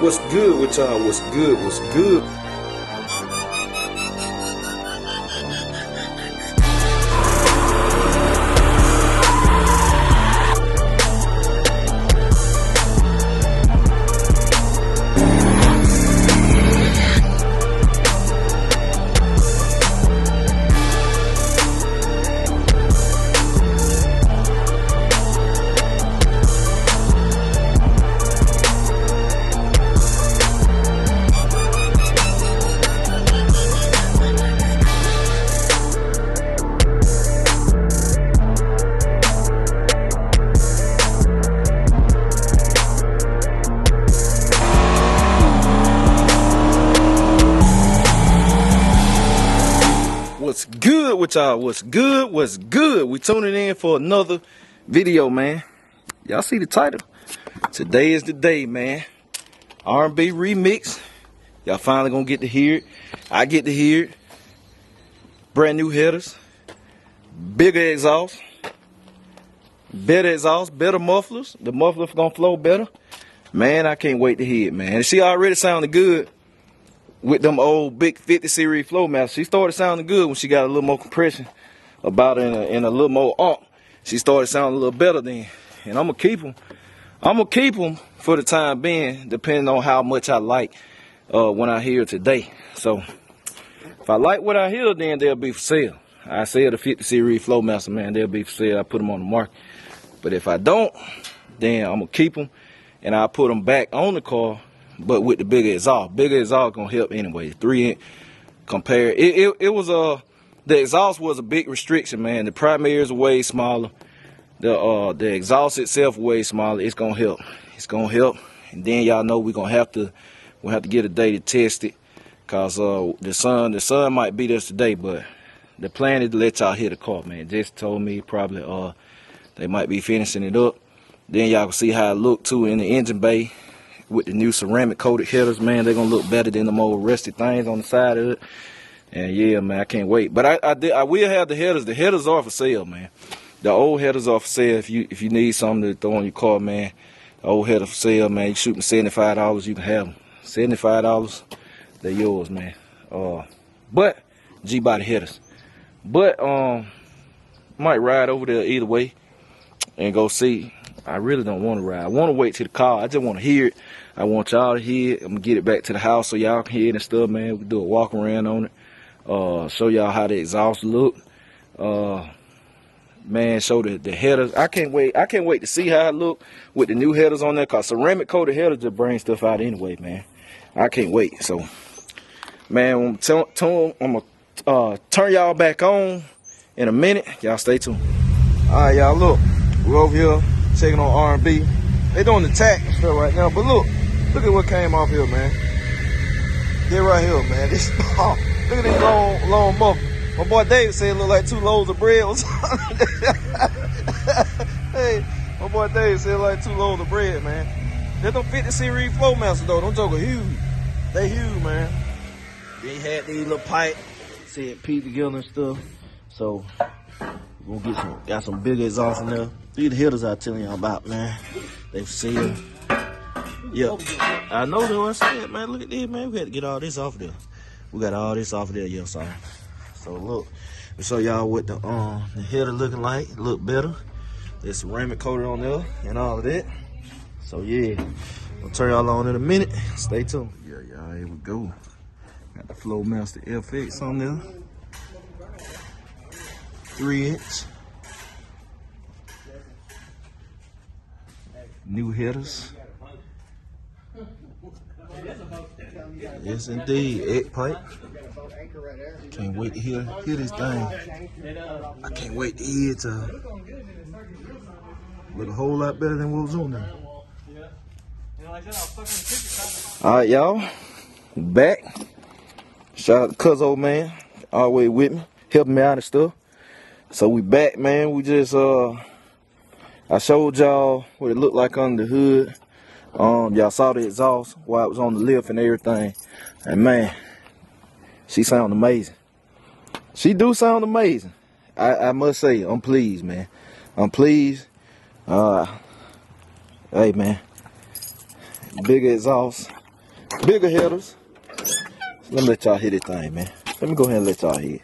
What's good with y'all? What's good? What's good? What's good with y'all? What's good? What's good? We tuning in for another video, man. Y'all see the title? Today is the day, man. R&B remix. Y'all finally gonna get to hear it. I get to hear it. Brand new headers. Bigger exhaust. Better exhaust. Better mufflers. The mufflers gonna flow better. Man, I can't wait to hear it, man. She already sounded good with them old big 50 series flow masters. She started sounding good when she got a little more compression about it in a little more arc. She started sounding a little better then. And I'm gonna keep them. I'm gonna keep them for the time being, depending on how much I like when I hear today. So if I like what I hear, then they'll be for sale. I sell the 50 series flow master, man. They'll be for sale. I put them on the market. But if I don't, then I'm gonna keep them and I'll put them back on the car. But with the bigger exhaust. Bigger exhaust gonna help anyway. 3-inch compared. It was the exhaust was a big restriction, man. The primaries are way smaller. The exhaust itself way smaller. It's gonna help. It's gonna help. And then y'all know we'll have to get a day to test it. Cause the sun might beat us today, but the plan is to let y'all hear the car, man. Just told me probably they might be finishing it up. Then y'all can see how it look too in the engine bay. With the new ceramic coated headers, man, they're gonna look better than them old rusty things on the side of it. And yeah, man, I can't wait. But I will have the headers. The headers are for sale, man. The old headers are for sale. If you need something to throw on your car, man, the old header for sale, man. You shoot them $75, you can have them. $75, they're yours, man. But G-body headers. But might ride over there either way and go see. I really don't want to ride. I want to wait till the car. I just want to hear it. I want y'all to hear it. I'm going to get it back to the house so y'all can hear it and stuff, man. We can do a walk around on it. Show y'all how the exhaust look. Man, show the headers. I can't wait. I can't wait to see how it look with the new headers on there. Because ceramic coated headers just bring stuff out anyway, man. I can't wait. So, man, I'm going to turn y'all back on in a minute. Y'all stay tuned. All right, y'all, look. We're over here checking on R&B. They doing the tack and stuff right now, but look at what came off here, man. They're right here, man. This look at these long mufflers. My boy David said it looked like 2 loaves of bread or something. Hey, my boy David said it like 2 loaves of bread, man. They're them 50 series flow masters though. Them jokers huge. They huge, man. They had these little pipe, said P together and stuff. So we're gonna got some big exhaust in there. These headers I telling y'all about, man. They for sale. Yep. I know that what I said, man. Look at this, man. We had to get all this off there. We got all this off there, yeah, sorry. So look, we show y'all what the header looking like. Look better. There's ceramic coated on there and all of that. So yeah, I'll turn y'all on in a minute. Stay tuned. Yeah, y'all, here we go. Got the Flowmaster FX on there. 3-inch. New headers. Yes, indeed. Egg pipe. Can't wait to hear this thing. I can't wait to hear it. Look a whole lot better than what was on there. All right, y'all. Back. Shout out to Cuz old man. Always with me. Helping me out and stuff. So we back, man. We just I showed y'all what it looked like under the hood. Y'all saw the exhaust while it was on the lift and everything. And man, she sound amazing. She do sound amazing. I must say, I'm pleased, man. I'm pleased. Hey, man. Bigger exhaust. bigger headers. So let me let y'all hit this thing, man. Let me go ahead and let y'all hit.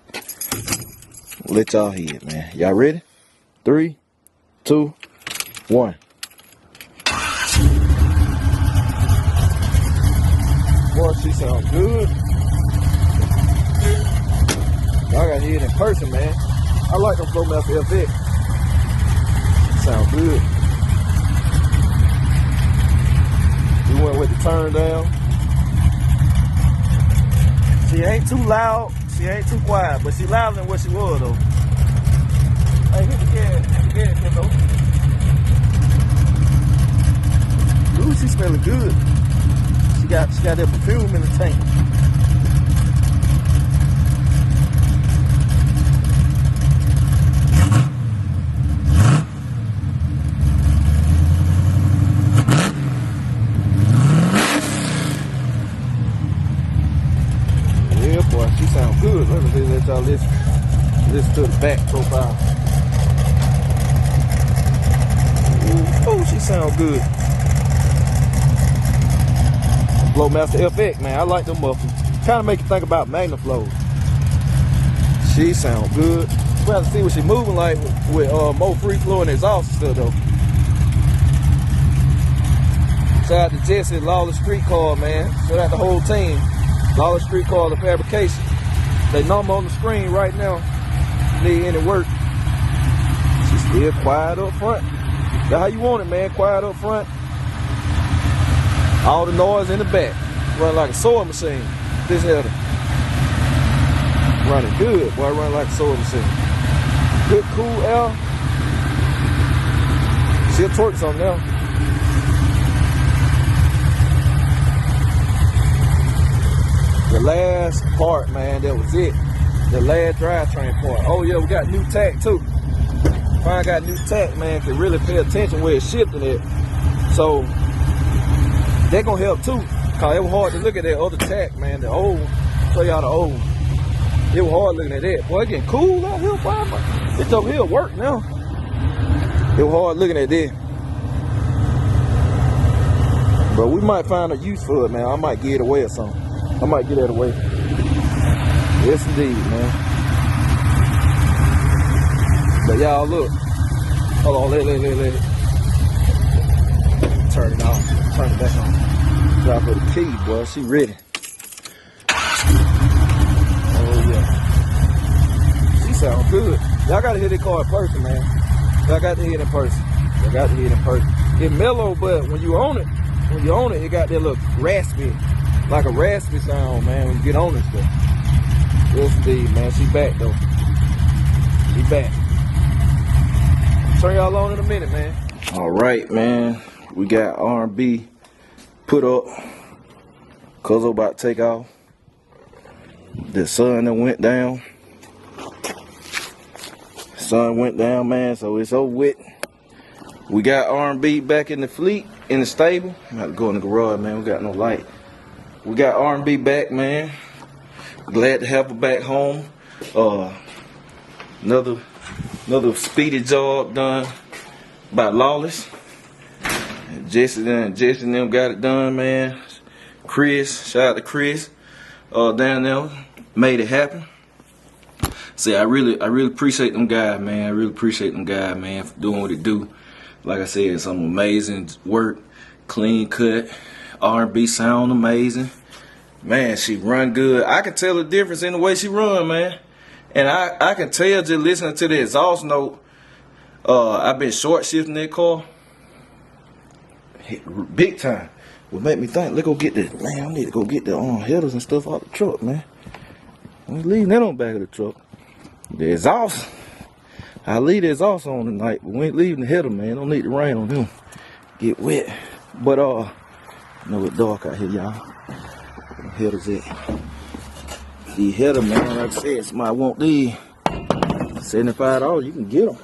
Let y'all hit, man. Y'all ready? 3, 2, 1. Boy, she sounds good. Y'all gotta hear it in person, man. I like them Flowmaster FX. Sound good. We went with the turn down. She ain't too loud, she ain't too quiet, but she louder than what she was though. Hey, hit the gas, kiddo. Ooh, she smelling good. She got that perfume in the tank. Yeah, boy, she sounds good. Let y'all listen to the back profile. Ooh, she sounds good. Flowmaster FX, man, I like them mufflers. Kind of make you think about MagnaFlow. She sound good. We'll have to see what she moving like with more free flow and exhaust and stuff though. Shout out to Jesse, Lawless Street Car, man. Shout out the whole team. Lawless Street Car, the fabrication. They number on the screen right now. Need any work. She's still quiet up front. That's how you want it, man. Quiet up front. All the noise in the back. Running like a sewing machine. This header. Running good, boy. Running like a sewing machine. Good, cool air. She'll torque something now. The last part, man, that was it. The last drivetrain part. Oh yeah, we got new tack too. Finally got new tack, man. Can really pay attention where it's shifting it. So they're gonna help too. Cause it was hard to look at that other tack, man. The old, show y'all the old. It was hard looking at that. Boy, it's getting cool out here, boy. It's over here work now. It was hard looking at that. But we might find a use for it, man. I might give it away or something. I might get that away. Yes, indeed, man. But y'all look. Hold on, let it. Turn it off. Turn it back on. Drop her the key, boy. She ready. Oh yeah. She sound good. Y'all gotta hear that car in person, man. Y'all got to hear it in person. Y'all got to hear it in person. It's mellow, but when you own it, it got that little raspy. Like a raspy sound, man, when you get on this stuff. Yes, indeed, man. She back, though. She back. Turn y'all on in a minute, man. All right, man. We got RnB put up. Cuzzo about to take off. The sun that went down. Sun went down, man, so it's over with. We got RnB back in the fleet, in the stable. I'm about to go in the garage, man. We got no light. We got RnB back, man. Glad to have her back home. Another speedy job done by Lawless. Jesse and them got it done, man. Chris, shout out to Chris, down there, made it happen. See, I really appreciate them guys, man. I really appreciate them guys, man, for doing what they do. Like I said, some amazing work, clean cut. RnB sound amazing. Man, she run good. I can tell the difference in the way she run, man. And I can tell just listening to the exhaust note. I've been short shifting that car. Big time. What made me think, let's go get the, man, I need to go get the headers and stuff out the truck, man. We leaving that on the back of the truck. The exhaust, I leave the exhaust on tonight, but we ain't leaving the header, man. Don't need the rain on him. Get wet. But I know it's dark out here, y'all. Headers at. These header, man, like I said, somebody want these. $75, you can get them.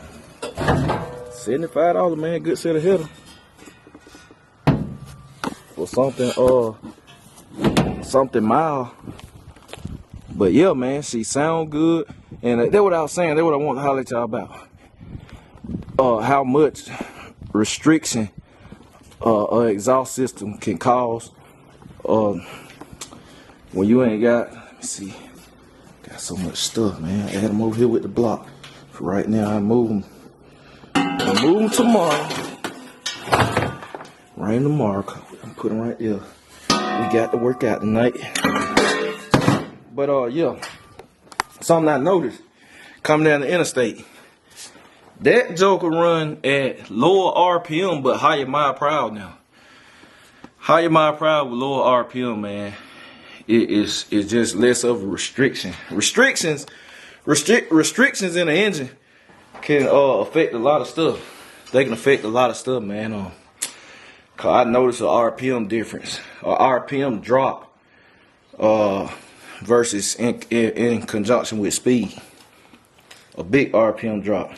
$75, man, good set of header. For something mild. But yeah, man, she sound good. And that's what I was saying, that's what I want to holler at y'all about. How much restriction exhaust system can cause when you ain't got, let me see, got so much stuff, man. I had them over here with the block. For right now, I move them. I move them tomorrow. Rain tomorrow. I'm putting right there. We got to work out tonight. But yeah, something I noticed coming down the interstate. That joker run at lower RPM but higher mile per hour now. Higher mile per hour with lower RPM, man. It's just less of a restriction. Restrictions in the engine can affect a lot of stuff. They can affect a lot of stuff, man. Cause I noticed a RPM difference, a RPM drop, versus in conjunction with speed. A big RPM drop,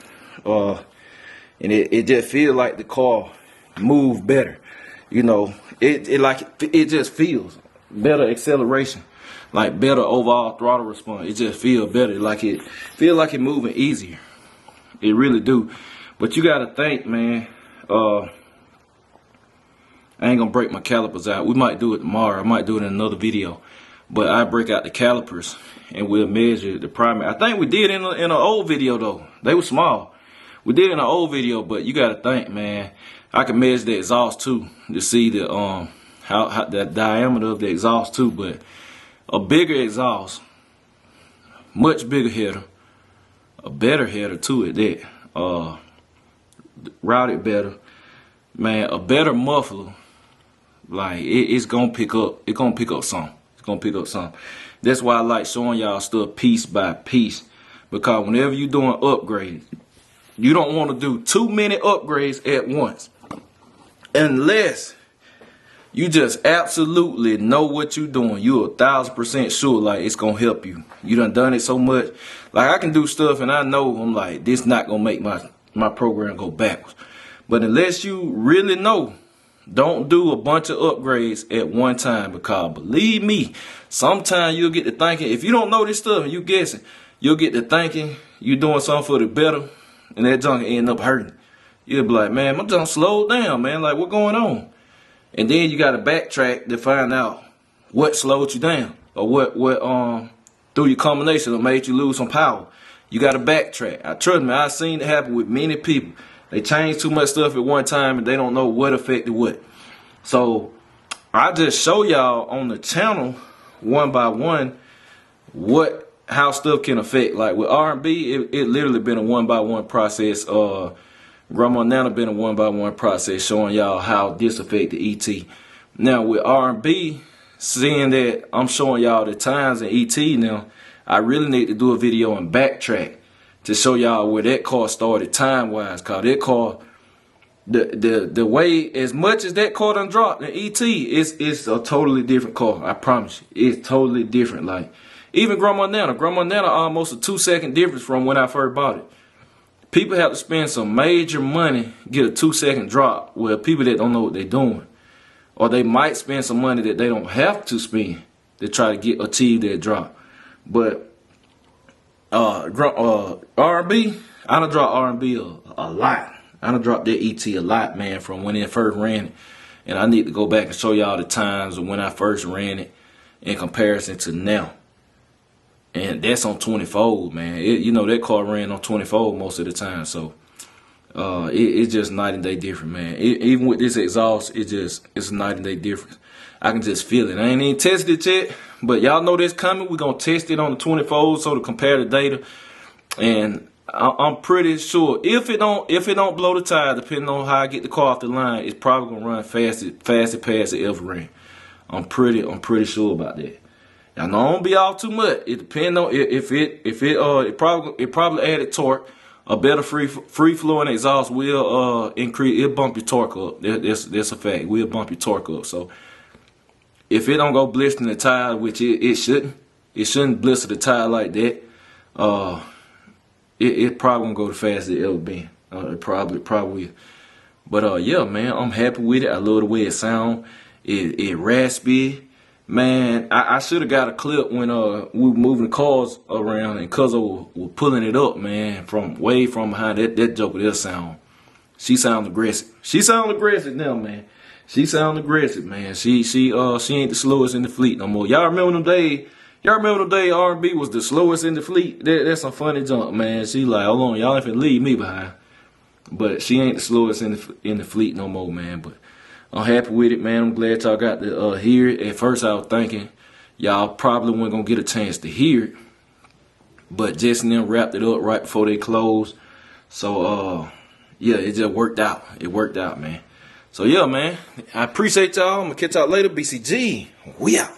and it just feels like the car move better. You know, it just feels better acceleration, like better overall throttle response. It just feels better, like it moving easier. It really do. But you gotta think, man. I ain't gonna break my calipers out. We might do it tomorrow. I might do it in another video. But I break out the calipers and we'll measure the primary. I think we did in an old video though. They were small. We did in an old video, but you gotta think, man. I can measure the exhaust too to see the how the diameter of the exhaust too. But a bigger exhaust, much bigger header, a better header too at that. Routed better, man. A better muffler. Like it's gonna pick up. It's gonna pick up some. It's gonna pick up some. That's why I like showing y'all stuff piece by piece. Because whenever you doing upgrades, you don't want to do too many upgrades at once. Unless you just absolutely know what you're doing. You're 1000% sure like it's gonna help you. You done it so much. Like I can do stuff and I know I'm like, this not gonna make my program go backwards. But unless you really know, don't do a bunch of upgrades at one time, because believe me, sometimes you'll get to thinking, if you don't know this stuff and you guessing, you'll get to thinking you're doing something for the better, and that junk end up hurting. You'll be like, man, my junk slowed down, man, like what going on? And then you gotta backtrack to find out what slowed you down, or what through your combination that made you lose some power. You gotta backtrack. Trust me, I've seen it happen with many people. They change too much stuff at one time and they don't know what affected what. So I just show y'all on the channel one by one how stuff can affect. Like with RnB, it literally been a one by one process. Grandma Nana been a one by one process showing y'all how this affected ET. Now with RnB, seeing that I'm showing y'all the times in ET now, I really need to do a video and backtrack to show y'all where that car started time-wise. Cause that car, the way, as much as that car done dropped in ET, it's a totally different car. I promise you, it's totally different. Like even Grandma Nana almost a 2-second difference from when I first bought it. People have to spend some major money get a 2-second drop. Well, people that don't know what they're doing, or they might spend some money that they don't have to spend to try to achieve that drop. But RnB, I done dropped RnB a lot. I done dropped that ET a lot, man, from when it first ran it. And I need to go back and show y'all the times of when I first ran it in comparison to now. And that's on 20-fold, man. You know, that car ran on 20-fold most of the time. So it's just night and day different, man. Even with this exhaust, it's a night and day difference. I can just feel it. I ain't even tested it yet, but y'all know this coming. We're gonna test it on the 20-fold so to compare the data. And I'm pretty sure if it don't blow the tire, depending on how I get the car off the line, it's probably gonna run fast past it ever ran. I'm pretty sure about that. Now, no, don't be off too much. It depends on it probably added torque. A better free flowing exhaust will increase. It'll bump your torque up. That's a fact. We'll bump your torque up. So if it don't go blistering the tire, which it shouldn't blister the tire like that. It probably won't go the fastest it ever been. It probably will. But yeah, man, I'm happy with it. I love the way it sound. It raspy. Man, I should have got a clip when we were moving the cars around and Cuzzo was pulling it up, man, from way from behind. That joker there sound. She sounds aggressive. She sounds aggressive now, man. She sound aggressive, man. She ain't the slowest in the fleet no more. Y'all remember them days? Y'all remember them days RnB was the slowest in the fleet? That's some funny junk, man. She like, hold on, y'all ain't finna leave me behind. But she ain't the slowest in the fleet no more, man. But I'm happy with it, man. I'm glad y'all got to hear it. At first, I was thinking y'all probably weren't gonna get a chance to hear it, but Jess and them wrapped it up right before they closed. So yeah, it just worked out. It worked out, man. So yeah, man. I appreciate y'all. I'm gonna catch y'all later. BCG, we out.